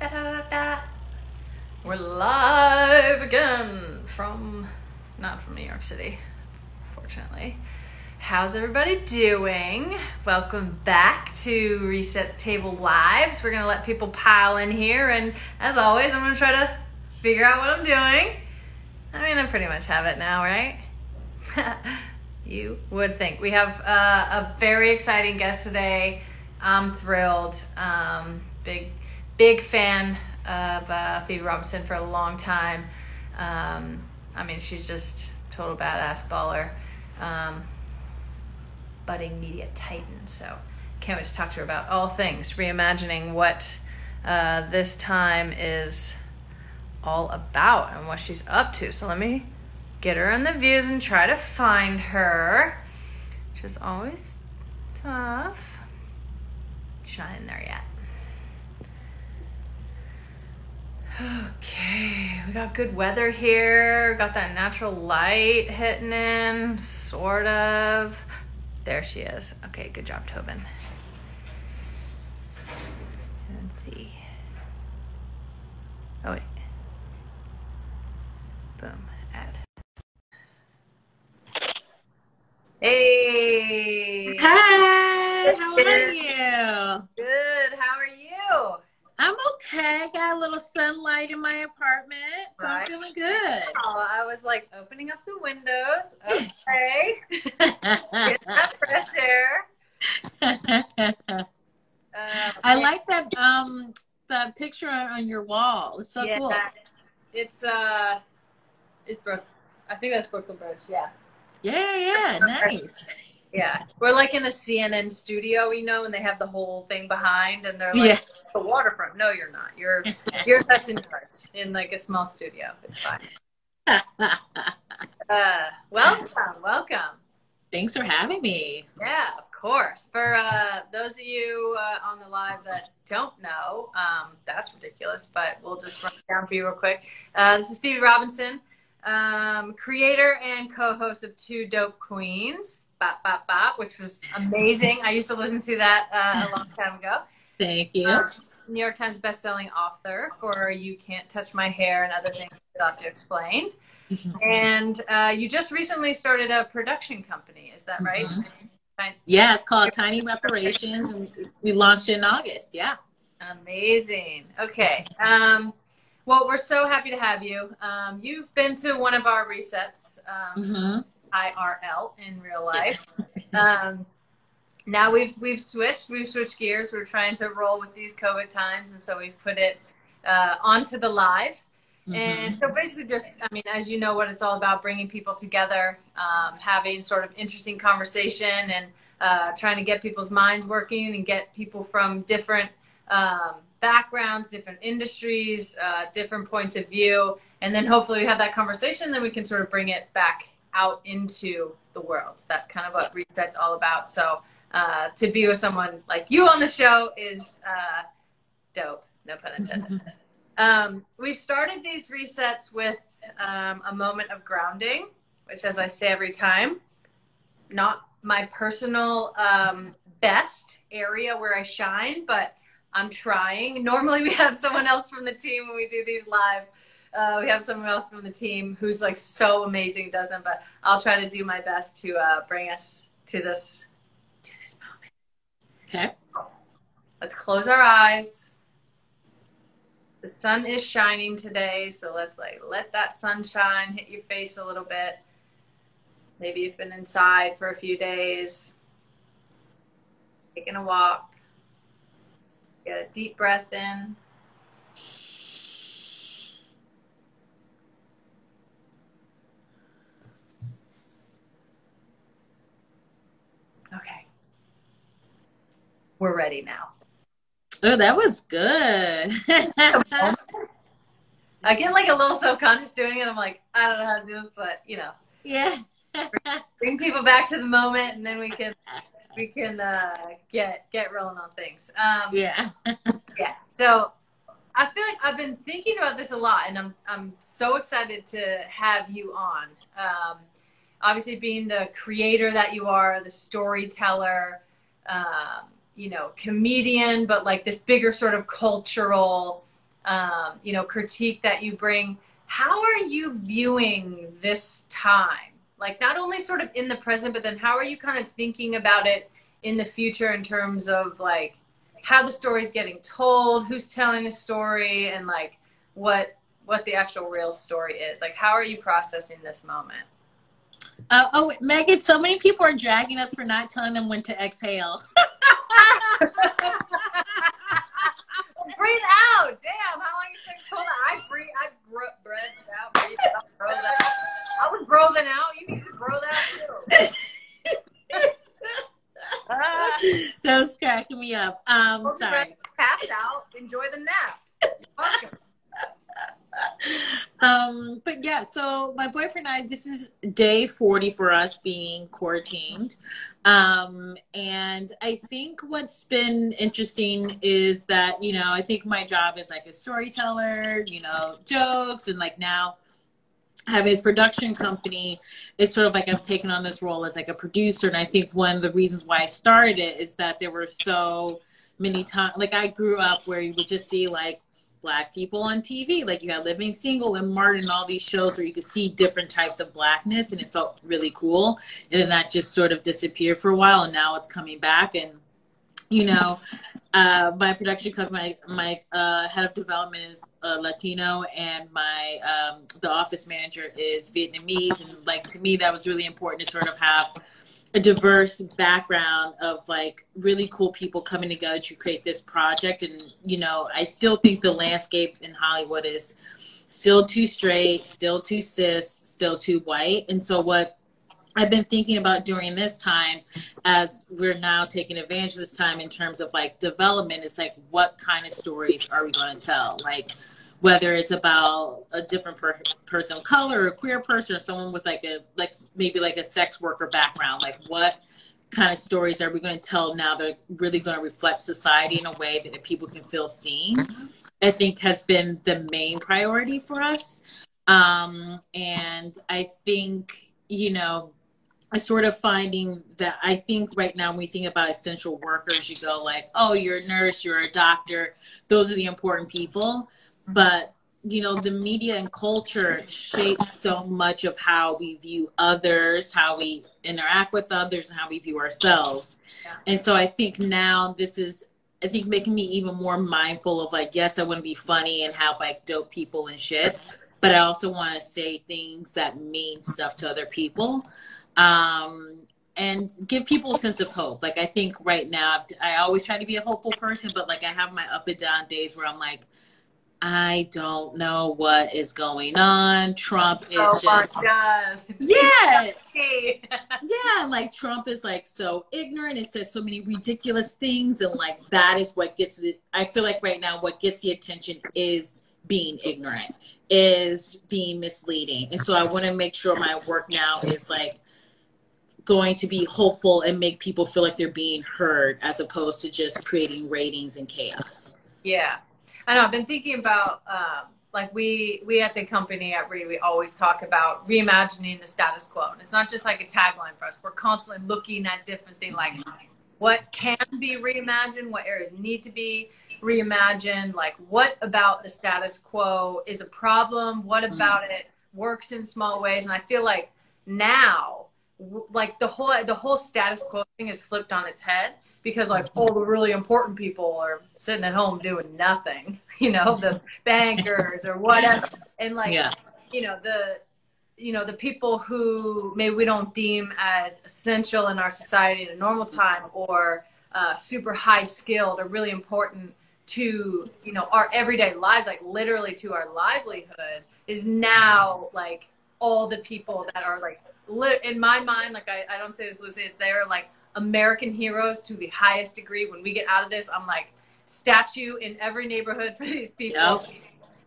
Da-da-da. We're live again not from New York City, fortunately. How's everybody doing? Welcome back to Reset Table Lives. We're going to let people pile in here, and as always, I'm going to try to figure out what I'm doing. I mean, I pretty much have it now, right? You would think. We have a very exciting guest today. I'm thrilled. Big fan of Phoebe Robinson for a long time. I mean, she's just total badass baller. Budding media titan. So can't wait to talk to her about all things, reimagining what this time is all about and what she's up to. So let me get her in the views and try to find her, which is always tough. She's not in there yet. Okay, we got good weather here. Got that natural light hitting in, sort of. There she is. Okay, good job, Tobin. Let's see. Oh, wait. Boom, add. Hey! Hi, how are you? Good, how are you? I'm okay. Got a little sunlight in my apartment, so I'm feeling good. Oh, I was like opening up the windows. Okay. Get that fresh air. I like that the picture on your wall. It's so cool. It's Brook. I think that's Brooklyn Bridge. Yeah. Yeah, nice. Yeah, we're like in a CNN studio, and they have the whole thing behind, and they're like, the waterfront. No, you're not. You're that's in yards in like a small studio. It's fine. Welcome. Thanks for having me. Yeah, of course. For those of you on the live that don't know, that's ridiculous, but we'll just run it down for you real quick. This is Phoebe Robinson, creator and co-host of Two Dope Queens. Bop, bop, bop, which was amazing. I used to listen to that a long time ago. Thank you. New York Times bestselling author for You Can't Touch My Hair and Other Things You'll Have to Explain. And you just recently started a production company. Is that right? Yeah, it's called Tiny Reparations, and we launched in August. Yeah. Amazing. Okay. Well, we're so happy to have you. You've been to one of our resets. IRL in real life. Now we've switched gears. We're trying to roll with these COVID times, and so we've put it onto the live. And so basically just, I mean, as you know what it's all about, bringing people together, having sort of interesting conversation and trying to get people's minds working and get people from different backgrounds, different industries, different points of view. And then hopefully we have that conversation, then we can sort of bring it back out into the world. So that's kind of what Reset's all about. So to be with someone like you on the show is dope, no pun intended. We've started these resets with a moment of grounding, which, as I say every time, not my personal best area where I shine, but I'm trying. Normally we have someone else from the team when we do these live. We have someone else from the team who's like so amazing, does them, but I'll try to do my best to bring us to this moment. Okay. Let's close our eyes. The sun is shining today, so let's let that sunshine hit your face a little bit. Maybe you've been inside for a few days, taking a walk. Get a deep breath in. Okay. We're ready now. Oh, that was good. I get like a little self-conscious doing it. I'm like, I don't know how to do this, but Yeah. bring people back to the moment, and then we can get rolling on things. Yeah. Yeah. So I feel like I've been thinking about this a lot, and I'm so excited to have you on. Obviously, being the creator that you are, the storyteller, comedian, but like this bigger sort of cultural you know, critique that you bring. How are you viewing this time? Like, not only sort of in the present, but then how are you kind of thinking about it in the future in terms of like how the story's getting told, who's telling the story, and like what the actual real story is? Like, how are you processing this moment? Oh, Megan, so many people are dragging us for not telling them when to exhale. Breathe out. Damn, how long you think to hold that? I breathed out, breathed out, breathed out. I was breathing out. You need to breathe out too. That was cracking me up. Sorry. Passed out. Enjoy the nap. You're welcome. But yeah, so my boyfriend and I, this is day 40 for us being quarantined. And I think what's been interesting is that, you know, I think my job is like a storyteller, you know, jokes, and like now having his production company, it's sort of like I've taken on this role as like a producer. And I think one of the reasons why I started it is that there were so many times, like I grew up where you would just see like Black people on TV, like you had Living Single and Martin, all these shows where you could see different types of Blackness, and it felt really cool. And then that just sort of disappeared for a while, and now it's coming back. And you know, my production company, my head of development is Latino, and my the office manager is Vietnamese. And like to me, that was really important to sort of have a diverse background of like really cool people coming together to create this project. And, you know, I still think the landscape in Hollywood is still too straight, still too cis, still too white. And so what I've been thinking about during this time, as we're now taking advantage of this time in terms of like development, is like, what kind of stories are we going to tell? Like, whether it's about a different person of color, or a queer person, or someone with like maybe like a sex worker background, like what kind of stories are we going to tell now that are really going to reflect society in a way that people can feel seen, I think has been the main priority for us. And I think, you know, I sort of finding that I think right now when we think about essential workers, you go like, oh, you're a nurse, you're a doctor. Those are the important people. But, you know, the media and culture shapes so much of how we view others, how we interact with others, and how we view ourselves. Yeah. And so I think now this is, I think, making me even more mindful of like, yes, I want to be funny and have like dope people and shit, but I also want to say things that mean stuff to other people. And give people a sense of hope. Like, I think right now, I always try to be a hopeful person, but like I have my up and down days where I'm like, I don't know what is going on. Trump is yeah. Yeah, like Trump is like so ignorant and says so many ridiculous things, and like that is what gets it. I feel like right now what gets the attention is being ignorant, is being misleading. And so I want to make sure my work now is like going to be hopeful and make people feel like they're being heard, as opposed to just creating ratings and chaos. Yeah. I know. I've been thinking about, like we at the company at we always talk about reimagining the status quo. And it's not just like a tagline for us. We're constantly looking at different things, like what can be reimagined, what areas need to be reimagined, like what about the status quo is a problem, what about it works in small ways. And I feel like now, like the whole status quo thing is flipped on its head. Because like all the really important people are sitting at home doing nothing, you know, the bankers or whatever. And like, you know, the people who maybe we don't deem as essential in our society in a normal time, or super high skilled, are really important to, you know, our everyday lives, like literally to our livelihood, is now like all the people that are like, in my mind, like I don't say this loosely, they're like American heroes to the highest degree. When we get out of this, I'm like, statue in every neighborhood for these people.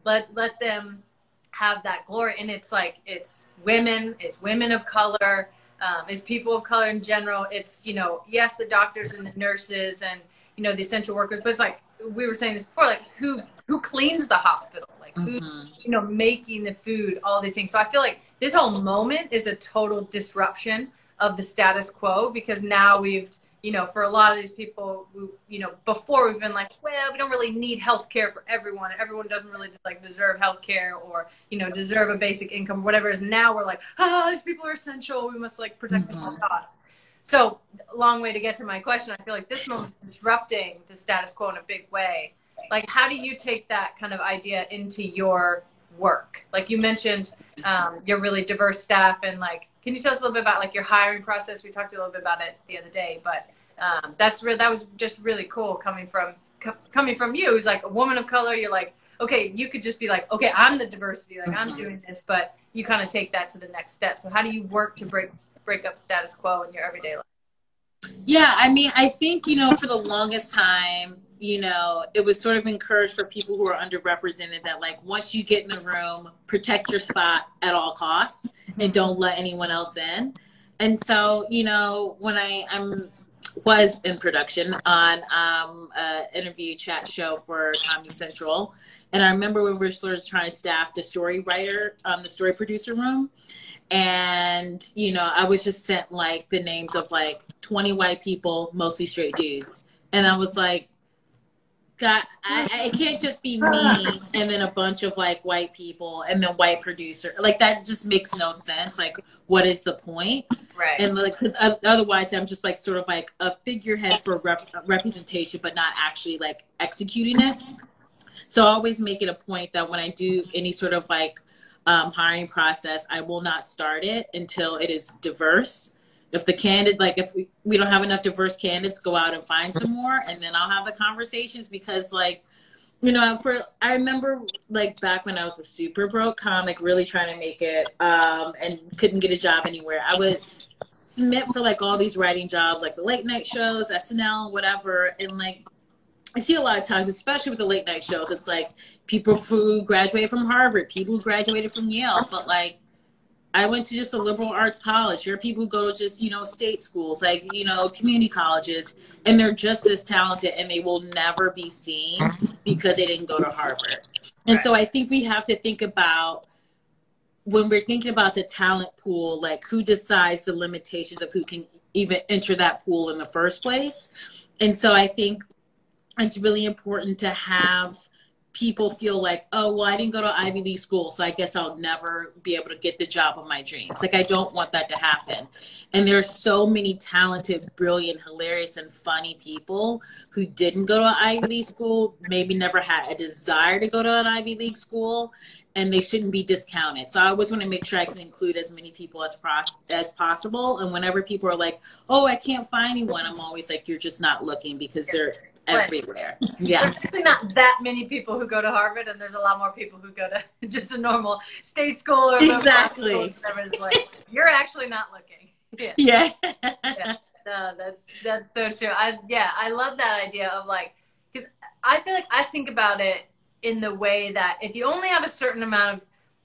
Yep. Let them have that glory. And it's like, it's women of color, it's people of color in general. It's, you know, yes, the doctors and the nurses and, you know, the essential workers, but it's like, we were saying this before, like who cleans the hospital, like who's, you know, making the food, all these things. So I feel like this whole moment is a total disruption of the status quo, because now we've, you know, for a lot of these people who, you know, before we've been like, well, we don't really need healthcare for everyone. Everyone doesn't really just like deserve healthcare or, you know, deserve a basic income, whatever it is. Now we're like, these people are essential. We must like protect them at all costs. So a long way to get to my question. I feel like this moment is disrupting the status quo in a big way. Like, how do you take that kind of idea into your work? Like you mentioned, your really diverse staff, and like, can you tell us a little bit about like your hiring process? We talked a little bit about it the other day, but that was just really cool coming from you, who's like a woman of color. You're like, okay, you could just be like, okay, I'm the diversity, like I'm doing this, but you kind of take that to the next step. So how do you work to break up status quo in your everyday life? Yeah, I mean, I think, you know, for the longest time, you know, it was sort of encouraged for people who are underrepresented that like once you get in the room, protect your spot at all costs and don't let anyone else in. And so, you know, when I was in production on an interview chat show for Comedy Central, and I remember when we were sort of trying to staff the story writer, the story producer room. And, you know, I was just sent like the names of like 20 white people, mostly straight dudes. And I was like, God, it can't just be me and then a bunch of like white people and then white producer. Like that just makes no sense. Like, what is the point? Right. And like, because otherwise I'm just like sort of like a figurehead for representation, but not actually like executing it. So I always make it a point that when I do any sort of like hiring process, I will not start it until it is diverse. If the candidate, like if we don't have enough diverse candidates, go out and find some more, and then I'll have the conversations. Because like, you know, I remember like back when I was a super broke comic, really trying to make it, and couldn't get a job anywhere. I would submit for like all these writing jobs, like the late night shows, SNL, whatever, and like I see a lot of times, especially with the late night shows, it's like people who graduated from Harvard, people who graduated from Yale, but like I went to just a liberal arts college. There are people who go to just, you know, state schools, like, you know, community colleges, and they're just as talented and they will never be seen because they didn't go to Harvard. And so I think we have to think about, when we're thinking about the talent pool, like who decides the limitations of who can even enter that pool in the first place. And so I think it's really important to have people feel like, oh, well, I didn't go to Ivy League school, so I guess I'll never be able to get the job of my dreams. Like, I don't want that to happen. And there's so many talented, brilliant, hilarious, and funny people who didn't go to Ivy League school, maybe never had a desire to go to an Ivy League school, and they shouldn't be discounted. So I always want to make sure I can include as many people as possible. And whenever people are like, oh, I can't find anyone, I'm always like, you're just not looking, because they're everywhere. Yeah. There's actually not that many people who go to Harvard, and there's a lot more people who go to just a normal state school or exactly. It's like, you're actually not looking. Yeah. Yeah. No, that's so true. I love that idea of like, because I feel like I think about it in the way that if you only have a certain amount of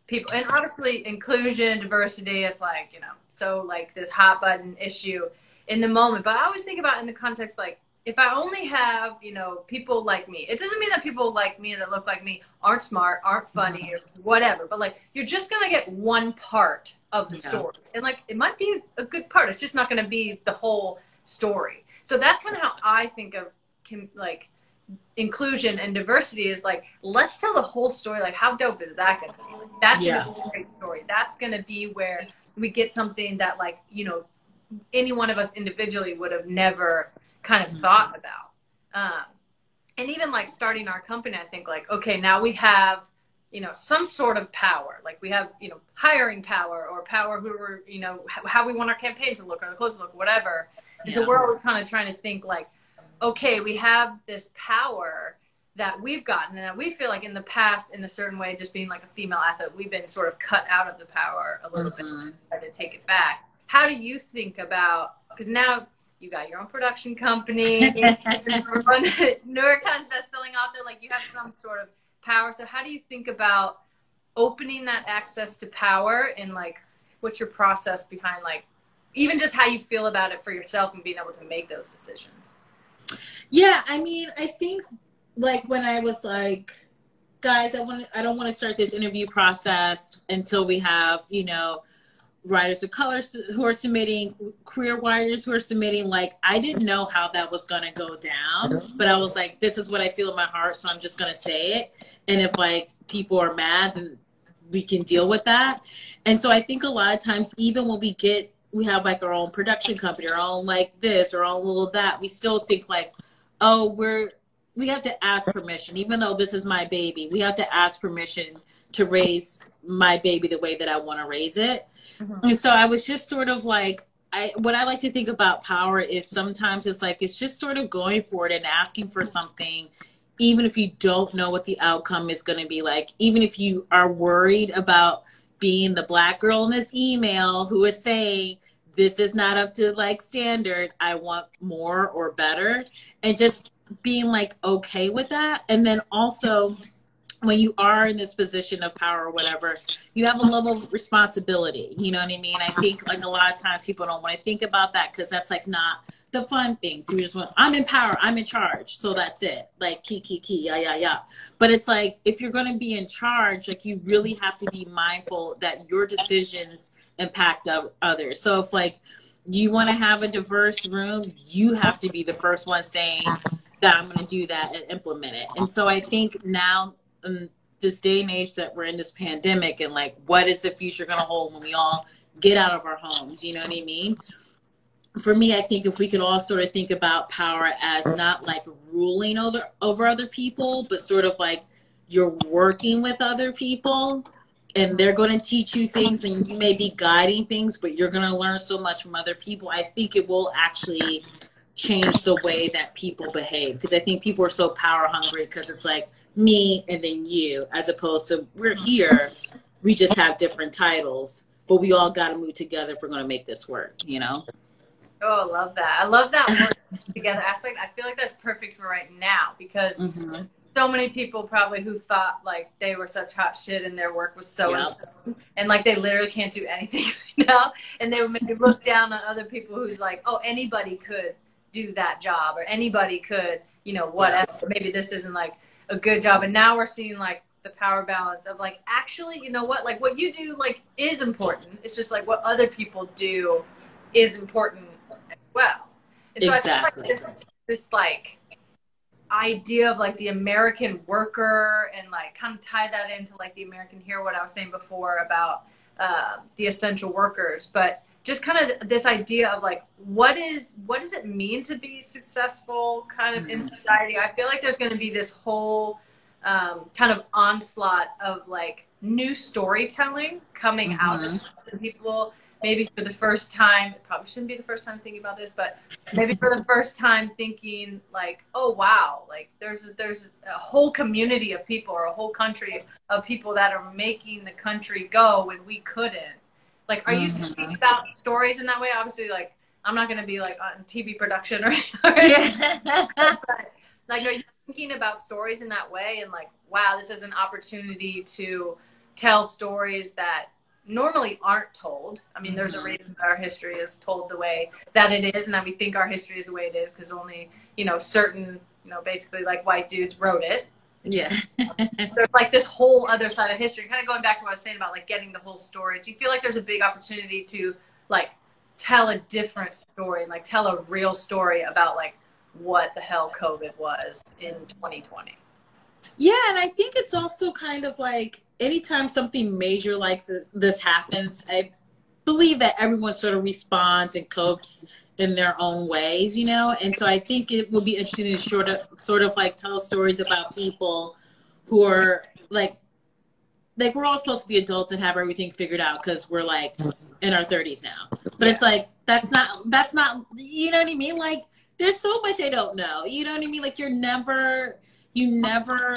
people, and obviously inclusion, diversity, it's like, you know, so like this hot button issue in the moment. But I always think about it in the context like, if I only have, you know, people like me, it doesn't mean that people like me that look like me aren't smart, aren't funny, or whatever. But like, you're just going to get one part of the story. And like, it might be a good part. It's just not going to be the whole story. So that's kind of how I think of like inclusion and diversity is like, let's tell the whole story. Like, how dope is that going to be? Like, that's going to be a great story. That's going to be where we get something that like, you know, any one of us individually would have never kind of thought about. And even like starting our company, I think like, okay, now we have, you know, some sort of power. Like we have, you know, hiring power or power who we're, you know, how we want our campaigns to look or the clothes to look, whatever. And so we're always kind of trying to think like, okay, we have this power that we've gotten, and we feel like in the past, in a certain way, just being like a female athlete, we've been sort of cut out of the power a little bit, try to take it back. How do you think about, because now you got your own production company, New York Times bestselling author, like you have some sort of power. So how do you think about opening that access to power, and like, what's your process behind like, even just how you feel about it for yourself and being able to make those decisions? Yeah, I mean, I think like when I was like, guys, I don't want to start this interview process until we have, you know, writers of color who are submitting, queer writers who are submitting. Like, I didn't know how that was going to go down, but I was like, this is what I feel in my heart, so I'm just going to say it. And if like people are mad, then we can deal with that. And so I think a lot of times, even when we have like our own production company, our own like this or our own little that, we still think like, oh, we have to ask permission. Even though this is my baby, we have to ask permission to raise my baby the way that I want to raise it. Mm-hmm. And so I was just sort of like, what I like to think about power is sometimes it's like, it's just sort of going for it and asking for something, even if you don't know what the outcome is going to be like, even if you are worried about being the Black girl in this email who is saying, this is not up to like standard, I want more or better, and just being like okay with that. And then also, when you are in this position of power or whatever, you have a level of responsibility. You know what I mean? I think like a lot of times people don't want to think about that because that's like not the fun things. You just want, I'm in power, I'm in charge, so that's it. Like key, yeah. But it's like, if you're going to be in charge, like you really have to be mindful that your decisions impact others. So if like you want to have a diverse room, you have to be the first one saying that I'm going to do that and implement it. And so I think now in this day and age that we're in this pandemic, and like, what is the future going to hold when we all get out of our homes? You know what I mean? For me, I think if we could all sort of think about power as not like ruling over other people, but sort of like you're working with other people and they're going to teach you things and you may be guiding things, but you're going to learn so much from other people. I think it will actually change the way that people behave, because I think people are so power hungry because it's like me and then you, as opposed to we're here, we just have different titles, but we all got to move together if we're going to make this work, you know? Oh, I love that. I love that work together aspect. I feel like that's perfect for right now, because so many people probably who thought like they were such hot shit and their work was so important, and like they literally can't do anything right now, and they would maybe look down on other people who's like, oh, anybody could do that job, or anybody could, you know, whatever. Maybe this isn't like a good job. And now we're seeing like the power balance of like, actually, you know what, like what you do like is important. It's just like what other people do is important as well. And so I feel like this like idea of like the American worker, and like kind of tie that into like the American hero, what I was saying before about the essential workers, but just kind of this idea of like, what does it mean to be successful kind of in society? I feel like there's going to be this whole kind of onslaught of like new storytelling coming out of people, maybe for the first time. It probably shouldn't be the first time thinking about this, but maybe for the first time thinking like, oh wow, like there's a whole community of people, or a whole country of people that are making the country go when we couldn't. Like, are you thinking about stories in that way? Obviously, like, I'm not going to be like on TV production or anything. But, like, are you thinking about stories in that way? And like, wow, this is an opportunity to tell stories that normally aren't told. I mean, there's a reason that our history is told the way that it is, and that we think our history is the way it is because only, you know, certain, you know, basically like white dudes wrote it. Yeah. There's like this whole other side of history, kind of going back to what I was saying about like getting the whole story. Do you feel like there's a big opportunity to like tell a different story, and like tell a real story about like what the hell COVID was in 2020? Yeah, and I think it's also kind of like anytime something major like this happens, I believe that everyone sort of responds and copes in their own ways, you know? And so I think it will be interesting to sort of like tell stories about people who are like we're all supposed to be adults and have everything figured out because we're like in our 30s now. But it's like, that's not, you know what I mean? Like, there's so much I don't know. You know what I mean? Like, you never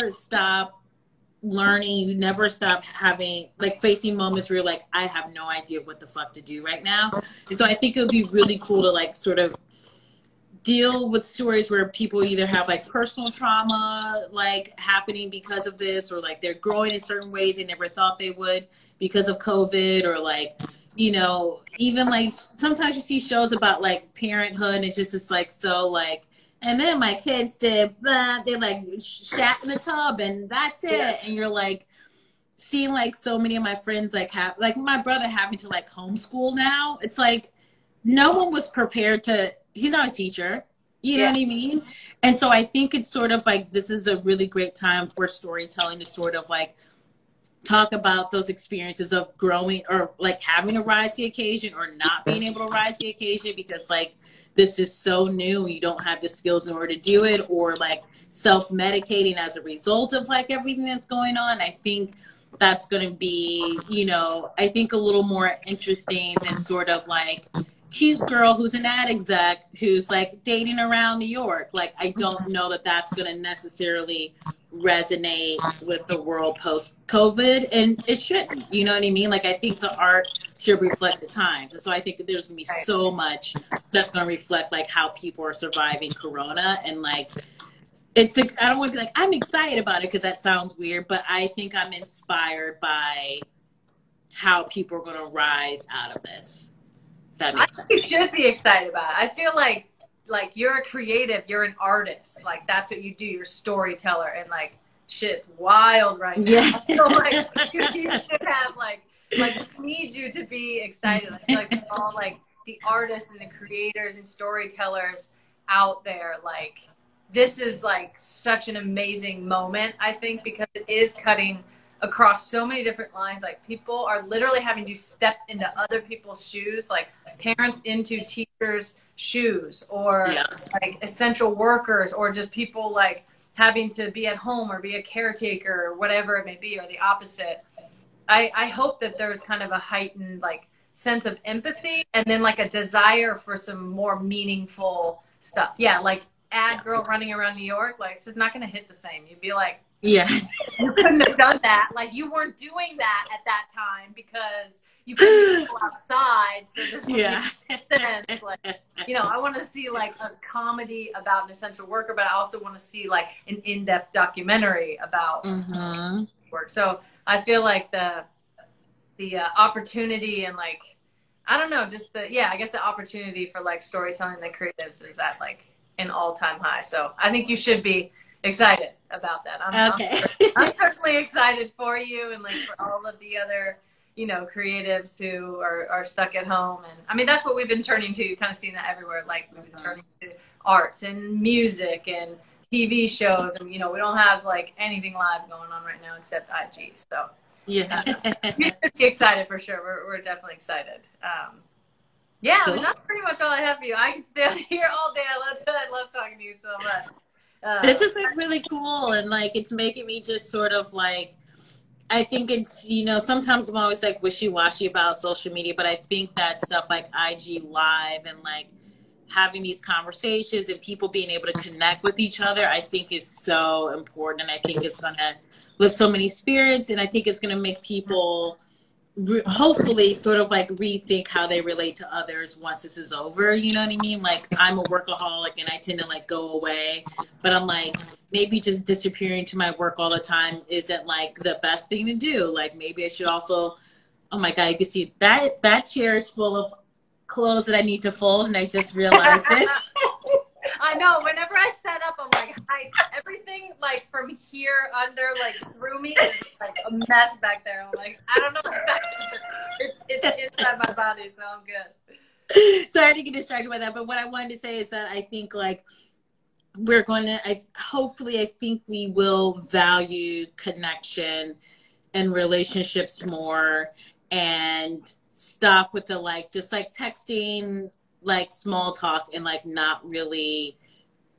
stop learning. You never stop having, like, facing moments where you're like, I have no idea what the fuck to do right now. And so I think it would be really cool to, like, sort of deal with stories where people either have, like, personal trauma, like, happening because of this, or, like, they're growing in certain ways they never thought they would because of COVID, or, like, you know, even, like, sometimes you see shows about, like, parenthood, and it's like, so, like, and then my kids did, blah, they like shat in the tub and that's it. And you're like, seeing like so many of my friends like have like my brother having to like homeschool now. It's like no one was prepared to. He's not a teacher. You know Yeah. what I mean? And so I think it's sort of like this is a really great time for storytelling to sort of like talk about those experiences of growing or like having to rise to the occasion or not being able to rise to the occasion because like this is so new, you don't have the skills in order to do it, or like self-medicating as a result of like everything that's going on. I think that's going to be, you know, I think a little more interesting than sort of like cute girl who's an ad exec who's like dating around New York. Like, I don't know that that's going to necessarily resonate with the world post COVID, and it shouldn't, you know what I mean? Like, I think the art should reflect the times. And so I think that there's gonna be so much that's gonna reflect like how people are surviving Corona. And like, it's, I don't want to be like, I'm excited about it because that sounds weird, but I think I'm inspired by how people are gonna rise out of this. If that makes sense. You should be excited about it. I feel like you're a creative, you're an artist, like that's what you do, you're a storyteller, and like shit's wild right now. Yeah. So like you should have like we need you to be excited. I feel like all like the artists and the creators and storytellers out there, like this is like such an amazing moment, I think, because it is cutting across so many different lines. Like people are literally having to step into other people's shoes, like parents into teachers' shoes, or like essential workers, or just people like having to be at home or be a caretaker or whatever it may be, or the opposite. I hope that there's kind of a heightened like sense of empathy, and then like a desire for some more meaningful stuff. Yeah, like ad girl running around New York, like it's just not going to hit the same. You'd be like, yeah, you couldn't have done that. Like you weren't doing that at that time because you couldn't go outside. So this sense. Like, you know, I want to see like a comedy about an essential worker, but I also want to see like an in-depth documentary about work. So I feel like the opportunity and like, I don't know, just I guess the opportunity for like storytelling the creatives is at like an all-time high. So I think you should be excited about that. I'm certainly excited for you, and like for all of the other, you know, creatives who are stuck at home. And I mean, that's what we've been turning to. You've kind of seen that everywhere. Like we've been turning to arts and music and TV shows, and you know, we don't have like anything live going on right now except IG. So you should be excited for sure. We're definitely excited. Yeah, I mean, that's pretty much all I have for you. I could stay here all day. I love talking to you so much. This is like really cool, and like it's making me just sort of like, I think it's, you know, sometimes I'm always like wishy-washy about social media, but I think that stuff like IG Live and like having these conversations and people being able to connect with each other, I think is so important. And I think it's going to lift so many spirits, and I think it's going to make people hopefully sort of like rethink how they relate to others once this is over. You know what I mean? Like I'm a workaholic and I tend to like go away, but I'm like, maybe just disappearing to my work all the time isn't like the best thing to do. Like maybe I should also, oh my God, you can see that chair is full of clothes that I need to fold, and I just realized it. I know. Whenever I set up, I'm like, everything like from here under like through me is like a mess back there. I'm like, I don't know it's inside my body, so I'm good. Sorry to get distracted by that, but what I wanted to say is that I think like we're going to, I think we will value connection and relationships more, and stop with the like just like texting, like small talk, and like not really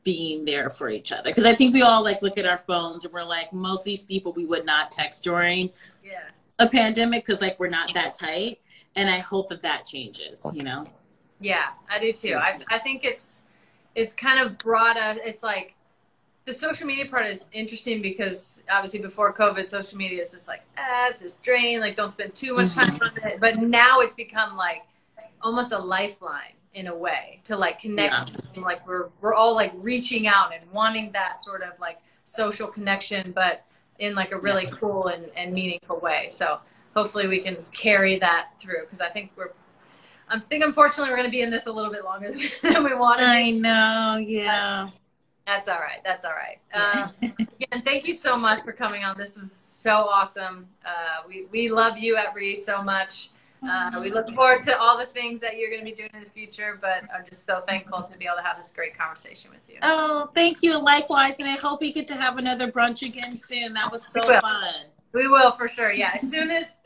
being there for each other. Because I think we all like look at our phones and we're like, most of these people we would not text during a pandemic because like we're not that tight. And I hope that changes, you know? Yeah, I do too. I think it's kind of brought us, it's like the social media part is interesting because obviously before COVID, social media is just like, it's this drain, like don't spend too much time on it. But now it's become like almost a lifeline in a way to like connect. Like we're all like reaching out and wanting that sort of like social connection, but in like a really cool and meaningful way. So hopefully we can carry that through, because I think unfortunately we're going to be in this a little bit longer than we wanted. I know, yeah. That's all right. That's all right. Yeah. Again, thank you so much for coming on. This was so awesome. We love you at Ree so much. We look forward to all the things that you're going to be doing in the future, but I'm just so thankful to be able to have this great conversation with you. Oh, thank you. Likewise. And I hope we get to have another brunch again soon. That was so fun. We will for sure. Yeah. As soon as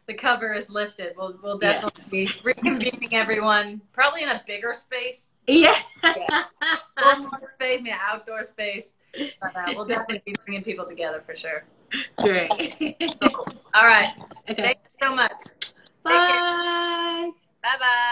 the cover is lifted, we'll definitely be reconvening everyone, probably in a bigger space. Yeah. A little more space, yeah, outdoor space. But, we'll definitely be bringing people together for sure. Great. Cool. All right. Okay. Thank you so much. Bye. Bye-bye.